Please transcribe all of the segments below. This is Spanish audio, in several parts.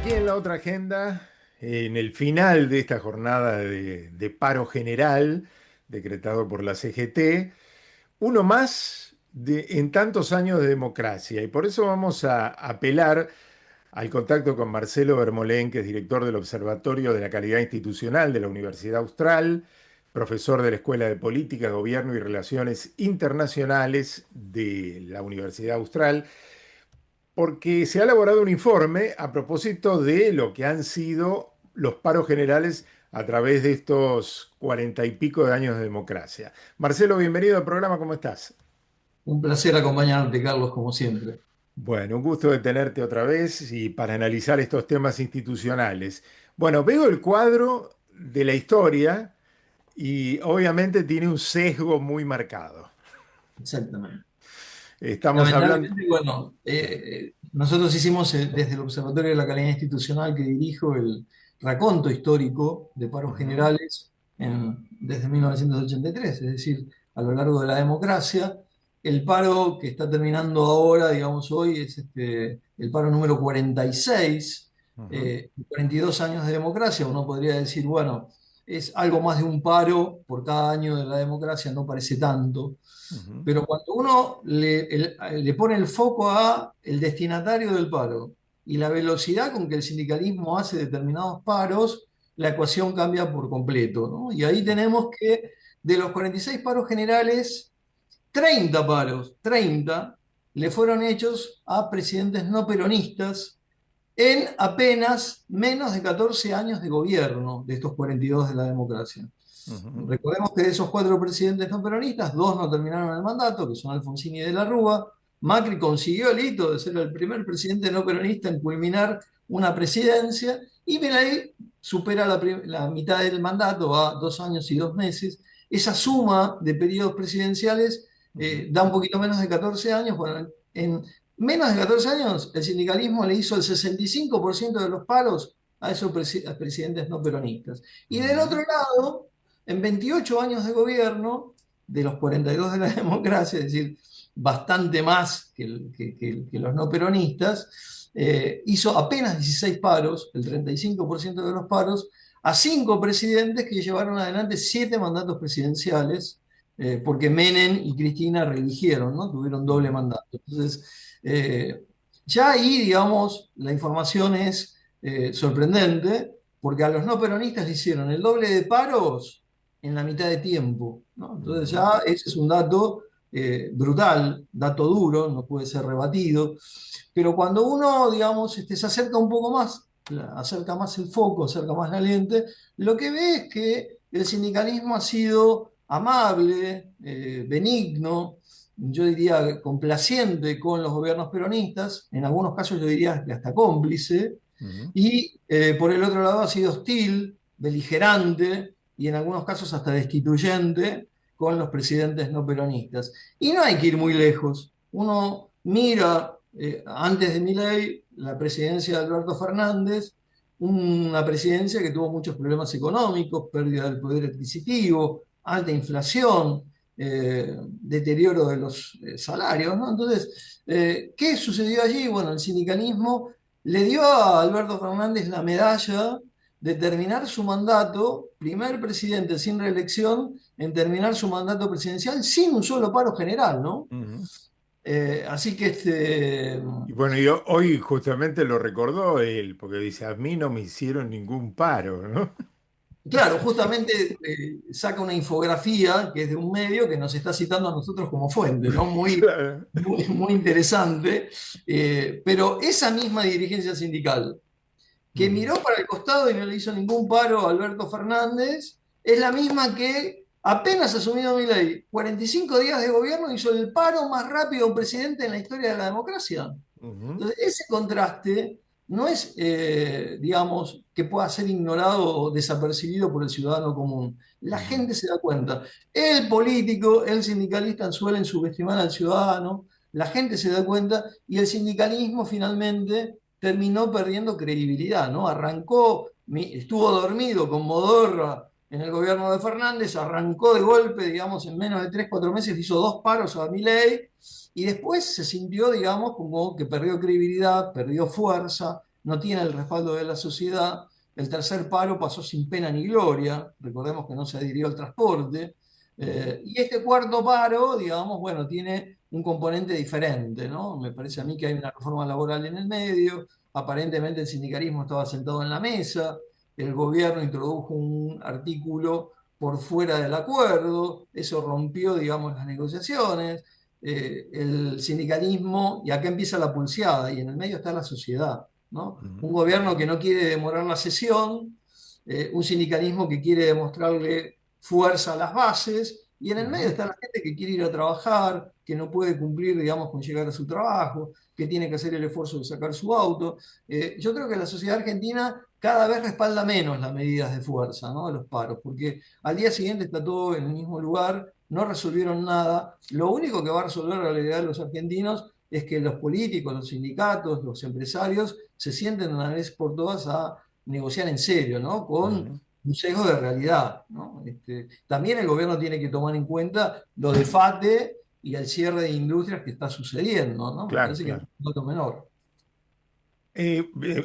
aquí en la otra agenda, en el final de esta jornada de paro general decretado por la CGT, uno más en tantos años de democracia. Y por eso vamos a apelar al contacto con Marcelo Bermolén, que es director del Observatorio de la Calidad Institucional de la Universidad Austral, profesor de la Escuela de Política, Gobierno y Relaciones Internacionales de la Universidad Austral, porque se ha elaborado un informe a propósito de lo que han sido los paros generales a través de estos 40 y pico de años de democracia. Marcelo, bienvenido al programa, ¿cómo estás? Un placer acompañarte, Carlos, como siempre. Bueno, un gusto de tenerte otra vez y para analizar estos temas institucionales. Bueno, veo el cuadro de la historia y obviamente tiene un sesgo muy marcado. Exactamente. Estamos hablando... Lamentablemente, bueno, nosotros hicimos desde el Observatorio de la Calidad Institucional que dirijo el raconto histórico de paros Ujú, generales desde 1983, es decir, a lo largo de la democracia. El paro que está terminando ahora, digamos hoy, es el paro número 46, ujú, 42 años de democracia. Uno podría decir, bueno, es algo más de un paro por cada año de la democracia, no parece tanto. ujú, Pero cuando uno le pone el foco a el destinatario del paro y la velocidad con que el sindicalismo hace determinados paros, la ecuación cambia por completo, ¿no? Y ahí tenemos que de los 46 paros generales, 30 paros, 30 le fueron hechos a presidentes no peronistas en apenas menos de 14 años de gobierno de estos 42 de la democracia. ujú, Recordemos que de esos cuatro presidentes no peronistas, dos no terminaron el mandato, que son Alfonsín y De la Rúa. Macri consiguió el hito de ser el primer presidente no peronista en culminar una presidencia y Milei supera la mitad del mandato a 2 años y 2 meses. Esa suma de periodos presidenciales ujú. da un poquito menos de 14 años. Bueno, en menos de 14 años el sindicalismo le hizo el 65% de los paros a esos presidentes no peronistas. Y del Ujú, otro lado, en 28 años de gobierno, de los 42 de la democracia, es decir, bastante más que los no peronistas, hizo apenas 16 paros, el 35% de los paros, a 5 presidentes que llevaron adelante 7 mandatos presidenciales, porque Menem y Cristina reeligieron, ¿no? Tuvieron doble ujú. mandato. Entonces, ya ahí, digamos, la información es sorprendente, porque a los no peronistas le hicieron el doble de paros en la mitad de tiempo, ¿no? Entonces Ujú, ya ese es un dato brutal, dato duro, no puede ser rebatido, pero cuando uno, digamos, se acerca un poco más, acerca más el foco, acerca más la lente, lo que ve es que el sindicalismo ha sido amable, benigno, yo diría complaciente con los gobiernos peronistas, en algunos casos yo diría que hasta cómplice, ujú. y por el otro lado ha sido hostil, beligerante y en algunos casos hasta destituyente con los presidentes no peronistas. Y no hay que ir muy lejos. Uno mira antes de Milei la presidencia de Alberto Fernández, una presidencia que tuvo muchos problemas económicos, pérdida del poder adquisitivo, alta inflación, deterioro de los salarios, ¿no? Entonces, ¿qué sucedió allí? Bueno, el sindicalismo le dio a Alberto Fernández la medalla de terminar su mandato, primer presidente sin reelección, en terminar su mandato presidencial sin un solo paro general, ¿no? Ujú. Así que Y bueno, yo hoy justamente lo recordó él, porque dice, a mí no me hicieron ningún paro, ¿no? claro, justamente saca una infografía que es de un medio que nos está citando a nosotros como fuente, ¿no? Muy, Claro. muy interesante. Pero esa misma dirigencia sindical que Ujú, miró para el costado y no le hizo ningún paro a Alberto Fernández, es la misma que apenas asumido Milei, 45 días de gobierno, hizo el paro más rápido a un presidente en la historia de la democracia. ujú, Entonces, ese contraste no es, digamos, que pueda ser ignorado o desapercibido por el ciudadano común. La ujú. gente se da cuenta. El político, el sindicalista suelen subestimar al ciudadano, la gente se da cuenta y el sindicalismo finalmente terminó perdiendo credibilidad, ¿no? Estuvo dormido con Modorra en el gobierno de Fernández, arrancó de golpe, digamos, en menos de 3 4 meses, hizo 2 paros a Milei y después se sintió, digamos, como que perdió credibilidad, perdió fuerza, no tiene el respaldo de la sociedad. El tercer paro pasó sin pena ni gloria, recordemos que no se adhirió al transporte. Ujú, Y este cuarto paro, digamos, bueno, tiene un componente diferente, ¿no? Me parece a mí que hay una reforma laboral en el medio, aparentemente el sindicalismo estaba sentado en la mesa, el gobierno introdujo un artículo por fuera del acuerdo, eso rompió, digamos, las negociaciones, el sindicalismo, y acá empieza la pulseada, y en el medio está la sociedad, ¿no? ujú, Un gobierno que no quiere demorar la sesión, un sindicalismo que quiere demostrarle fuerza a las bases, y en el medio ujú. está la gente que quiere ir a trabajar, que no puede cumplir, digamos, con llegar a su trabajo, que tiene que hacer el esfuerzo de sacar su auto. Yo creo que la sociedad argentina cada vez respalda menos las medidas de fuerza, ¿no? De los paros, porque al día siguiente está todo en el mismo lugar, no resolvieron nada. Lo único que va a resolver la realidad de los argentinos es que los políticos, los sindicatos, los empresarios se sienten de una vez por todas a negociar en serio, ¿no? Con Ujú. un sesgo de realidad, ¿no? También el gobierno tiene que tomar en cuenta lo de FATE y el cierre de industrias que está sucediendo, ¿no? Me Claro, parece que no es claro. un dato menor.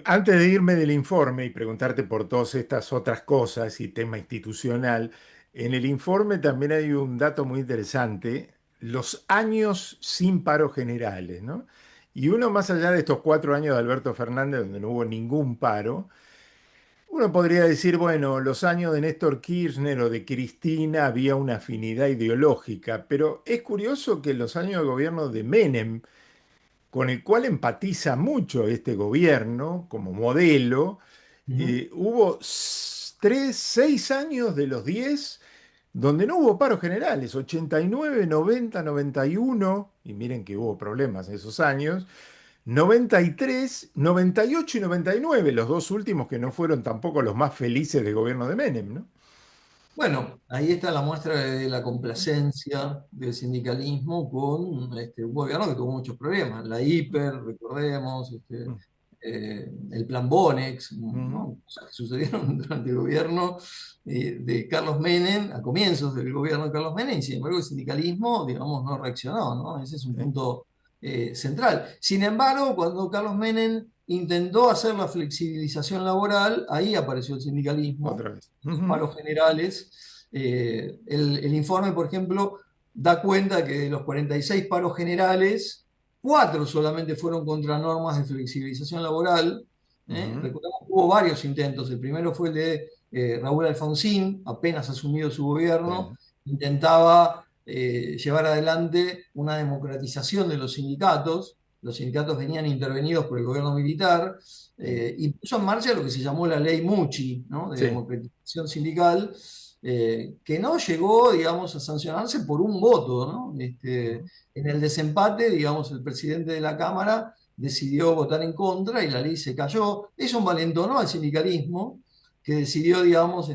Antes de irme del informe y preguntarte por todas estas otras cosas y tema institucional, en el informe también hay un dato muy interesante, los años sin paro generales, ¿no? Y uno más allá de estos 4 años de Alberto Fernández, donde no hubo ningún paro, uno podría decir, bueno, los años de Néstor Kirchner o de Cristina había una afinidad ideológica, pero es curioso que en los años de gobierno de Menem, con el cual empatiza mucho este gobierno como modelo, Ujú. hubo 6 años de los 10 donde no hubo paros generales, 89, 90, 91, y miren que hubo problemas en esos años, 93, 98 y 99, los dos últimos que no fueron tampoco los más felices del gobierno de Menem, ¿no? Bueno, ahí está la muestra de la complacencia del sindicalismo con un gobierno que tuvo muchos problemas. La hiper, recordemos, el plan Bonex, Ujú, ¿no? Cosas que sucedieron durante el gobierno de Carlos Menem, a comienzos del gobierno de Carlos Menem, y sin embargo el sindicalismo, digamos, no reaccionó, ¿no? Ese es un sí, punto central. Sin embargo, cuando Carlos Menem intentó hacer la flexibilización laboral, ahí apareció el sindicalismo, otra vez. los Ujú, paros generales. El informe, por ejemplo, da cuenta que de los 46 paros generales, 4 solamente fueron contra normas de flexibilización laboral. ujú, Recordemos que hubo varios intentos. El primero fue el de Raúl Alfonsín, apenas asumido su gobierno, sí, intentaba llevar adelante una democratización de los sindicatos. Los sindicatos venían intervenidos por el gobierno militar sí, y puso en marcha lo que se llamó la ley Mucci, ¿no? De sí, democratización sindical, que no llegó, digamos, a sancionarse por un voto, ¿no? ujú, En el desempate, digamos, el presidente de la Cámara decidió votar en contra y la ley se cayó. Eso envalentonó al sindicalismo, que decidió, digamos,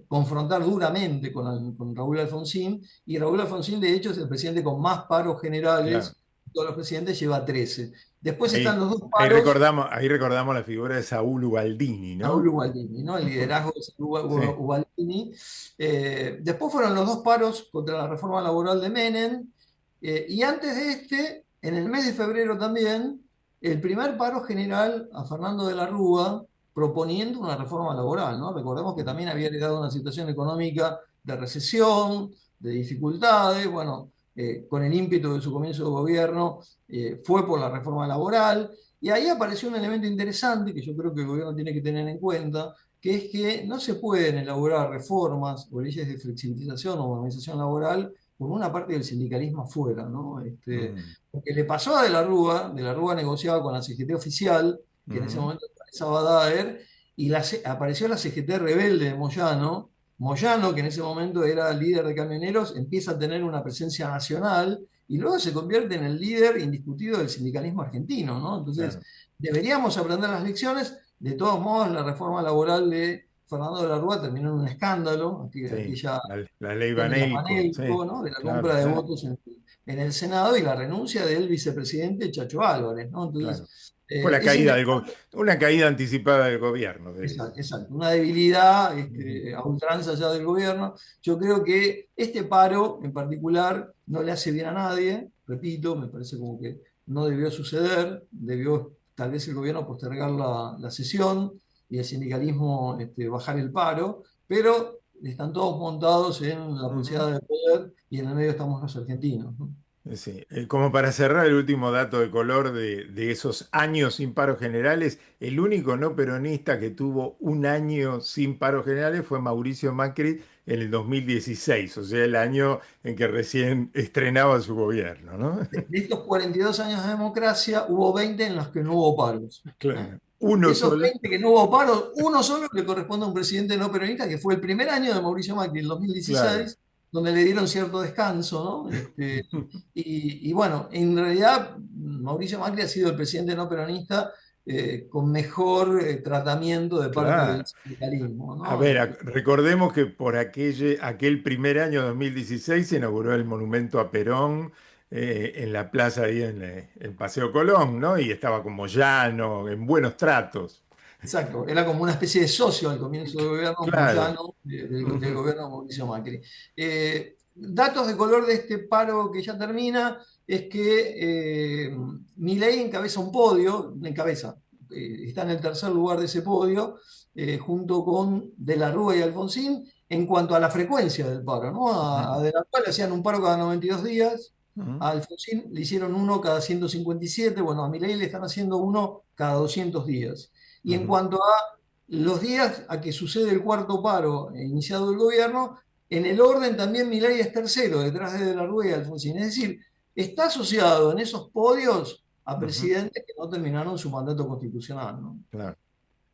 confrontar duramente con Raúl Alfonsín, y Raúl Alfonsín, de hecho, es el presidente con más paros claro. generales. Todos los presidentes lleva 13. Después están Ahí, los dos paros. ahí recordamos la figura de Saúl Ubaldini, Saúl ¿no? Ubaldini, ¿no? El liderazgo de Saúl Sí. Ubaldini. Después fueron los dos paros contra la reforma laboral de Menem. Y antes de en el mes de febrero también, el primer paro general a Fernando de la Rúa proponiendo una reforma laboral, ¿no? Recordemos que Ujú, también había heredado una situación económica de recesión, de dificultades. Bueno, con el ímpetu de su comienzo de gobierno, fue por la reforma laboral. Y ahí apareció un elemento interesante que yo creo que el gobierno tiene que tener en cuenta, que es que no se pueden elaborar reformas o leyes de flexibilización o organización laboral con una parte del sindicalismo afuera, ¿no? ujú, Porque le pasó a De la Rúa negociaba con la CGT oficial, que en ese ujú, momento encabezaba Daer, y apareció la CGT rebelde de Moyano. Moyano, que en ese momento era líder de camioneros, empieza a tener una presencia nacional y luego se convierte en el líder indiscutido del sindicalismo argentino, ¿no? Entonces, claro, deberíamos aprender las lecciones. De todos modos, la reforma laboral de Fernando de la Rúa terminó en un escándalo, sí. aquella La ley cuestión de la Banelco, sí, Panelco, ¿no? De la claro, compra de claro, votos en el Senado y la renuncia del vicepresidente Chacho Álvarez, ¿no? claro. Entonces, Fue la es caída interesante. una caída anticipada del gobierno, de, Exacto, exacto. Una debilidad ujú, a ultranza ya del gobierno. Yo creo que este paro en particular no le hace bien a nadie, repito, me parece como que no debió suceder, debió tal vez el gobierno postergar la sesión y el sindicalismo bajar el paro, pero están todos montados en la Ujú. pulseada de poder y en el medio estamos los argentinos, ¿no? Sí, como para cerrar el último dato de color de esos años sin paros generales, el único no peronista que tuvo un año sin paros generales fue Mauricio Macri en el 2016, o sea, el año en que recién estrenaba su gobierno, ¿no? De estos 42 años de democracia, hubo 20 en los que no hubo paros. ¿Eh? Claro, De uno esos solo, 20 que no hubo paros, uno solo le corresponde a un presidente no peronista, que fue el primer año de Mauricio Macri, el claro. 2016, donde le dieron cierto descanso, ¿no? Y bueno, en realidad Mauricio Macri ha sido el presidente no peronista con mejor tratamiento de parte del Claro. sindicalismo, A ¿no? ver, recordemos que por aquel primer año 2016 se inauguró el monumento a Perón en la plaza ahí en Paseo Colón, ¿no? Y estaba como llano, en buenos tratos. Exacto, era como una especie de socio al comienzo del gobierno Claro. moyano del Ujú, gobierno de Mauricio Macri. Datos de color de este paro que ya termina es que Milei encabeza un podio, está en el tercer lugar de ese podio, junto con De la Rúa y Alfonsín, en cuanto a la frecuencia del paro, ¿no? A ujú, De la Rúa le hacían un paro cada 92 días, ujú, a Alfonsín le hicieron uno cada 157, bueno, a Milei le están haciendo uno cada 200 días. Y en ujú. cuanto a los días a que sucede el cuarto paro iniciado el gobierno, en el orden también Milei es tercero, detrás de la Rúa y Alfonsín. Es decir, está asociado en esos podios a Ujú, presidentes que no terminaron su mandato constitucional, ¿no? claro.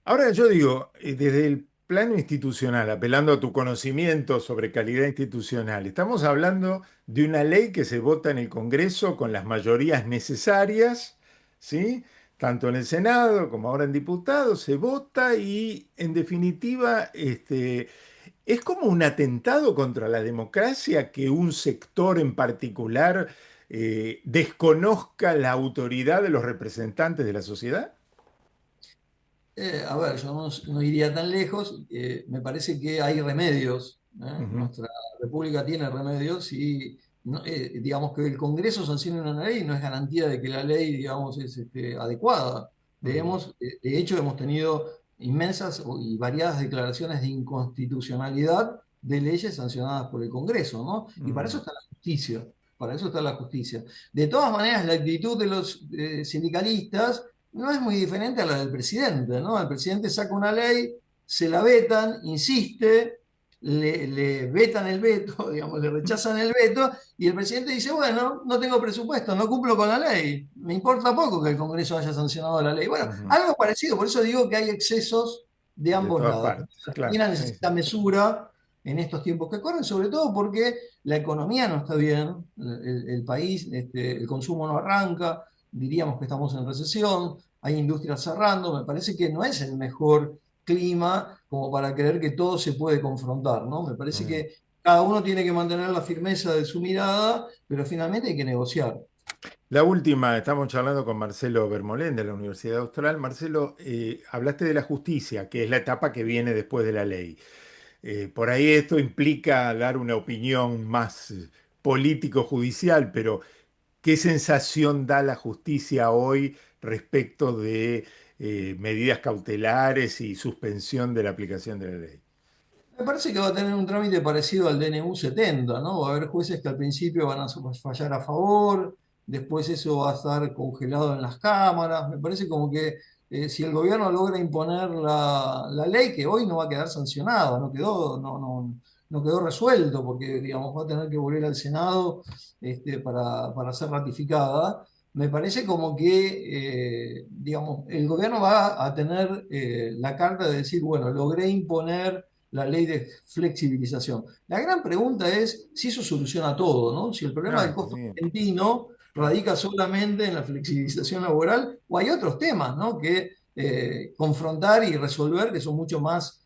Ahora yo digo, desde el plano institucional, apelando a tu conocimiento sobre calidad institucional, estamos hablando de una ley que se vota en el Congreso con las mayorías necesarias, ¿sí? Tanto en el Senado como ahora en diputados, se vota y en definitiva es como un atentado contra la democracia que un sector en particular desconozca la autoridad de los representantes de la sociedad. A ver, yo no iría tan lejos. Me parece que hay remedios. ¿Eh? Ujú, Nuestra república tiene remedios y digamos que el Congreso sancione una ley no es garantía de que la ley, digamos, es adecuada. ujú, De hecho, hemos tenido inmensas y variadas declaraciones de inconstitucionalidad de leyes sancionadas por el Congreso, ¿no? Y para eso ujú. está la justicia. Para eso está la justicia. De todas maneras, la actitud de los sindicalistas no es muy diferente a la del presidente, ¿no? El presidente saca una ley, se la vetan, insiste, le vetan el veto, digamos, le rechazan el veto, y el presidente dice, bueno, no tengo presupuesto, no cumplo con la ley, me importa poco que el Congreso haya sancionado la ley. Bueno, Ujú. algo parecido, por eso digo que hay excesos de De ambos todas lados. partes, La claro. Argentina Sí, sí. necesita mesura en estos tiempos que corren, sobre todo porque la economía no está bien, el país, el consumo no arranca, diríamos que estamos en recesión, hay industrias cerrando, me parece que no es el mejor clima como para creer que todo se puede confrontar, ¿no? Me parece Mm. que cada uno tiene que mantener la firmeza de su mirada, pero finalmente hay que negociar. La última, estamos charlando con Marcelo Bermolén de la Universidad Austral. Marcelo, hablaste de la justicia, que es la etapa que viene después de la ley. Por ahí esto implica dar una opinión más político-judicial, pero ¿qué sensación da la justicia hoy respecto de medidas cautelares y suspensión de la aplicación de la ley? Me parece que va a tener un trámite parecido al DNU 70, ¿no? Va a haber jueces que al principio van a fallar a favor, después eso va a estar congelado en las cámaras. Me parece como que si el gobierno logra imponer la ley, que hoy no va a quedar sancionada, no quedó resuelto, porque digamos, va a tener que volver al Senado para ser ratificada. Me parece como que, digamos, el gobierno va a tener la carta de decir, bueno, logré imponer la ley de flexibilización. La gran pregunta es si eso soluciona todo, ¿no? Si el problema del Ah, costo sí, argentino claro. radica solamente en la flexibilización laboral o hay otros temas, ¿no? Que confrontar y resolver que son mucho más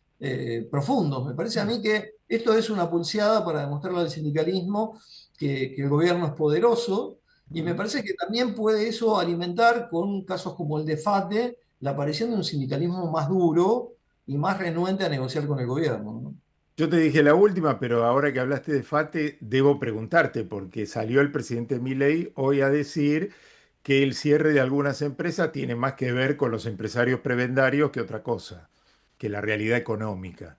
profundos. Me parece a Mm, mí que esto es una pulseada para demostrarle al sindicalismo que el gobierno es poderoso y me mm. parece que también puede eso alimentar con casos como el de FATE la aparición de un sindicalismo más duro y más renuente a negociar con el gobierno, ¿no? Yo te dije la última, pero ahora que hablaste de FATE, debo preguntarte, porque salió el presidente Milei hoy a decir que el cierre de algunas empresas tiene más que ver con los empresarios prebendarios que otra cosa, que la realidad económica.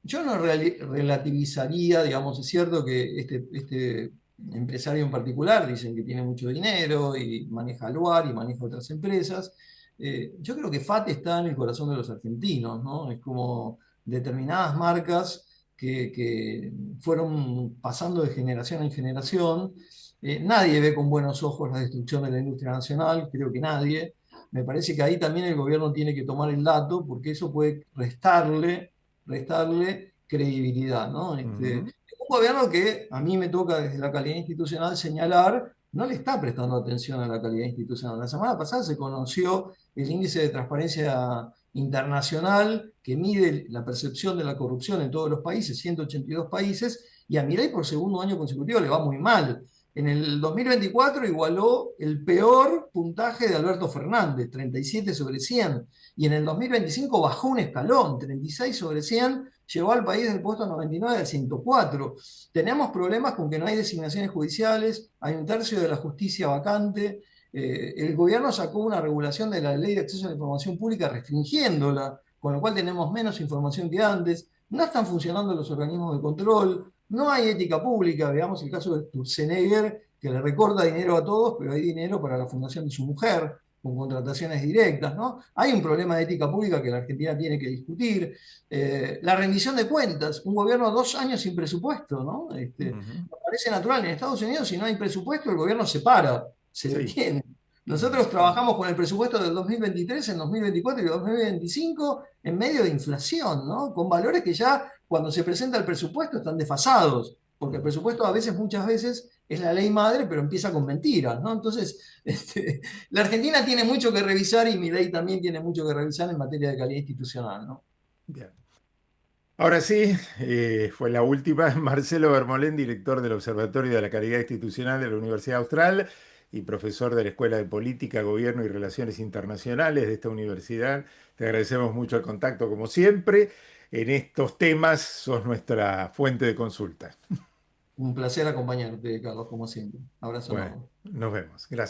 Yo no relativizaría, digamos, es cierto que este empresario en particular dicen que tiene mucho dinero y maneja Aluar y maneja otras empresas. Yo creo que FAT está en el corazón de los argentinos, ¿no? Es como determinadas marcas que fueron pasando de generación en generación. Nadie ve con buenos ojos la destrucción de la industria nacional, creo que nadie. Me parece que ahí también el gobierno tiene que tomar el dato porque eso puede restarle credibilidad, ¿no? Ujú. Un gobierno que a mí me toca desde la calidad institucional señalar, no le está prestando atención a la calidad institucional. La semana pasada se conoció el índice de transparencia internacional que mide la percepción de la corrupción en todos los países, 182 países, y a Milei por segundo año consecutivo le va muy mal. En el 2024 igualó el peor puntaje de Alberto Fernández, 37 sobre 100, y en el 2025 bajó un escalón, 36 sobre 100, llevó al país del puesto 99 al 104. Tenemos problemas con que no hay designaciones judiciales, hay un tercio de la justicia vacante. El gobierno sacó una regulación de la ley de acceso a la información pública restringiéndola, con lo cual tenemos menos información que antes. No están funcionando los organismos de control, no hay ética pública. Veamos el caso de Sturzenegger, que le recorta dinero a todos, pero hay dinero para la fundación de su mujer, con contrataciones directas, ¿no? Hay un problema de ética pública que la Argentina tiene que discutir. La rendición de cuentas, un gobierno 2 años sin presupuesto, ¿no? Ujú. Me parece natural. En Estados Unidos, si no hay presupuesto, el gobierno se para, se Sí. detiene. Mm. Nosotros trabajamos con el presupuesto del 2023, en 2024 y 2025 en medio de inflación, ¿no? Con valores que ya cuando se presenta el presupuesto están desfasados, porque el Mm. presupuesto a veces, muchas veces, es la ley madre, pero empieza con mentiras, ¿no? Entonces, la Argentina tiene mucho que revisar y mi ley también tiene mucho que revisar en materia de calidad institucional, ¿no? Bien. Ahora sí, fue la última. Marcelo Bermolén, director del Observatorio de la Calidad Institucional de la Universidad Austral y profesor de la Escuela de Política, Gobierno y Relaciones Internacionales de esta universidad. Te agradecemos mucho el contacto, como siempre. En estos temas sos nuestra fuente de consulta. Un placer acompañarte, Carlos, como siempre. Abrazo Bueno, enorme. nos vemos. Gracias.